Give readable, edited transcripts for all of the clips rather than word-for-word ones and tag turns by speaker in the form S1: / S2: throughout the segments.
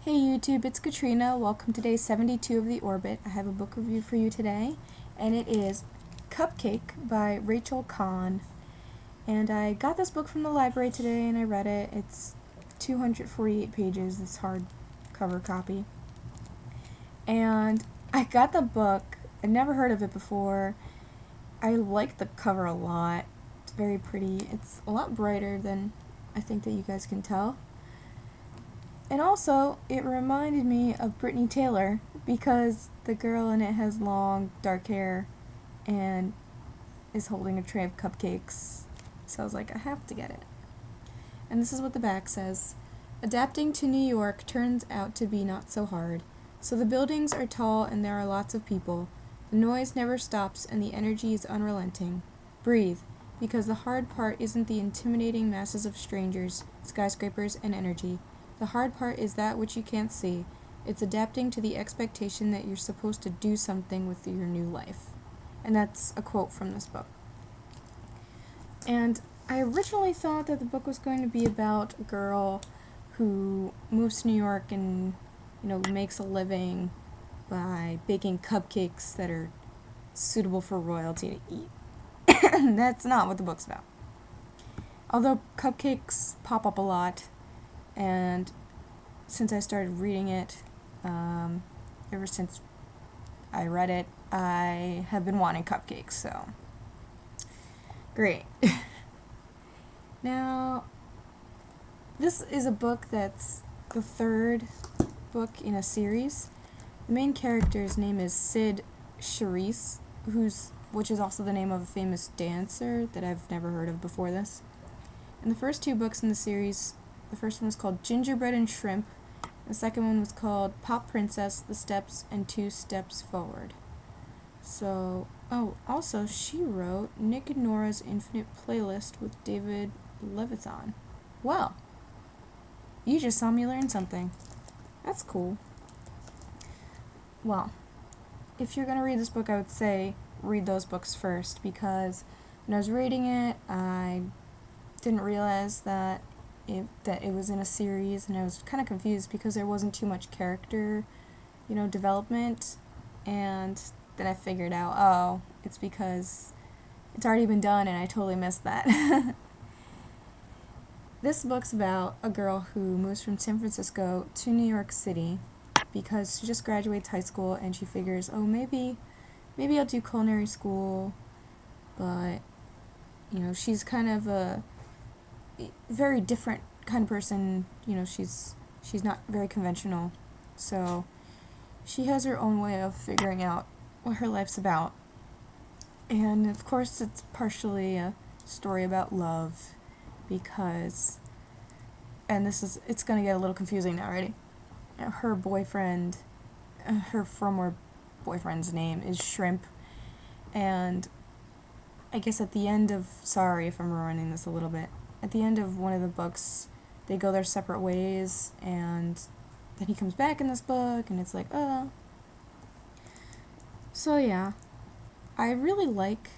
S1: Hey YouTube, it's Katrina. Welcome to day 72 of The Orbit. I have a book review for you today, and it is Cupcake by Rachel Cohn. And I got this book from the library today and I read it. It's 248 pages, this hardcover copy. And I got the book. I'd never heard of it before. I like the cover a lot. It's very pretty. It's a lot brighter than I think that you guys can tell. And also, it reminded me of Brittany Taylor because the girl in it has long, dark hair and is holding a tray of cupcakes. So I was like, I have to get it. And this is what the back says. Adapting to New York turns out to be not so hard. So the buildings are tall and there are lots of people. The noise never stops and the energy is unrelenting. Breathe, because the hard part isn't the intimidating masses of strangers, skyscrapers, and energy. The hard part is that which you can't see. It's adapting to the expectation that you're supposed to do something with your new life. And that's a quote from this book. And I originally thought that the book was going to be about a girl who moves to New York and, makes a living by baking cupcakes that are suitable for royalty to eat. That's not what the book's about. Although cupcakes pop up a lot, and since I started reading it, ever since I read it, I have been wanting cupcakes, so great. Now, this is a book that's the third book in a series. The main character's name is Cyd Charisse, which is also the name of a famous dancer that I've never heard of before this. And the first two books in the series, the first one was called Gingerbread and Shrimp. The second one was called Pop Princess, The Steps, and 2 Steps Forward. So, also she wrote Nick and Nora's Infinite Playlist with David Levithan. Well, you just saw me learn something. That's cool. Well, if you're going to read this book, I would say read those books first, because when I was reading it, I didn't realize that it was in a series, and I was kind of confused because there wasn't too much character, development, and then I figured out, oh, it's because it's already been done and I totally missed that. This book's about a girl who moves from San Francisco to New York City because she just graduates high school and she figures, oh, maybe I'll do culinary school, but, she's kind of a very different kind of person. She's not very conventional, so she has her own way of figuring out what her life's about. And of course it's partially a story about love, because, and it's gonna get a little confusing now, ready? Her boyfriend, her former boyfriend's name is Shrimp, and I guess at the end of, sorry if I'm ruining this a little bit, at the end of one of the books, they go their separate ways, and then he comes back in this book, and it's like, oh. So yeah, I really like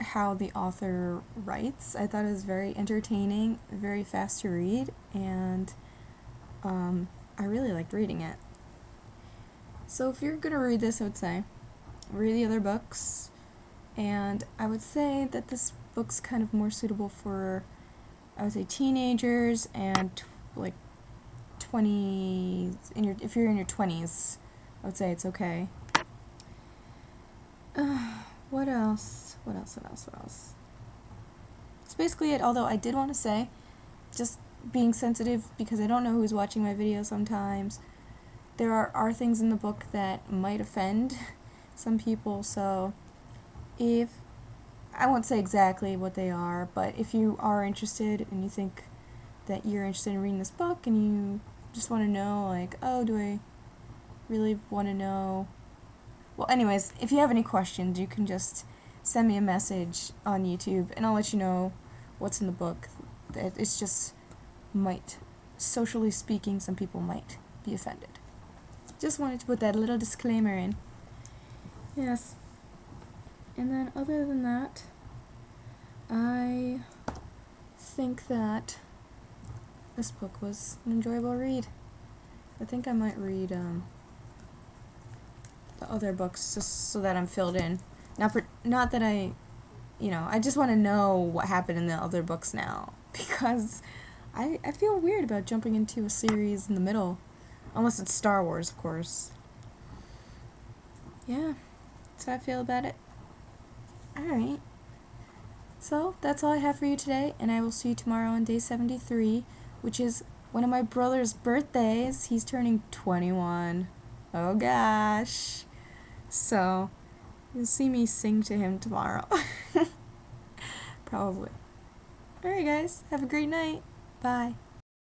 S1: how the author writes. I thought it was very entertaining, very fast to read, and I really liked reading it. So if you're going to read this, I would say read the other books, and I would say that this book's kind of more suitable for, I would say, teenagers and like 20s. If you're in your 20s, I would say it's okay. What else? That's basically it, although I did want to say, just being sensitive, because I don't know who's watching my video sometimes, there are things in the book that might offend some people, so I won't say exactly what they are, but if you are interested and you think that you're interested in reading this book and you just want to know, like, oh, do I really want to know? Well, anyways, if you have any questions, you can just send me a message on YouTube and I'll let you know what's in the book. It's just socially speaking, some people might be offended. Just wanted to put that little disclaimer in. Yes. And then other than that, I think that this book was an enjoyable read. I think I might read the other books just so that I'm filled in. Not that I just want to know what happened in the other books now, because I feel weird about jumping into a series in the middle, unless it's Star Wars, of course. Yeah, that's how I feel about it. Alright, so that's all I have for you today, and I will see you tomorrow on day 73, which is one of my brother's birthdays. He's turning 21. Oh gosh. So, you'll see me sing to him tomorrow. Probably. Alright guys, have a great night. Bye.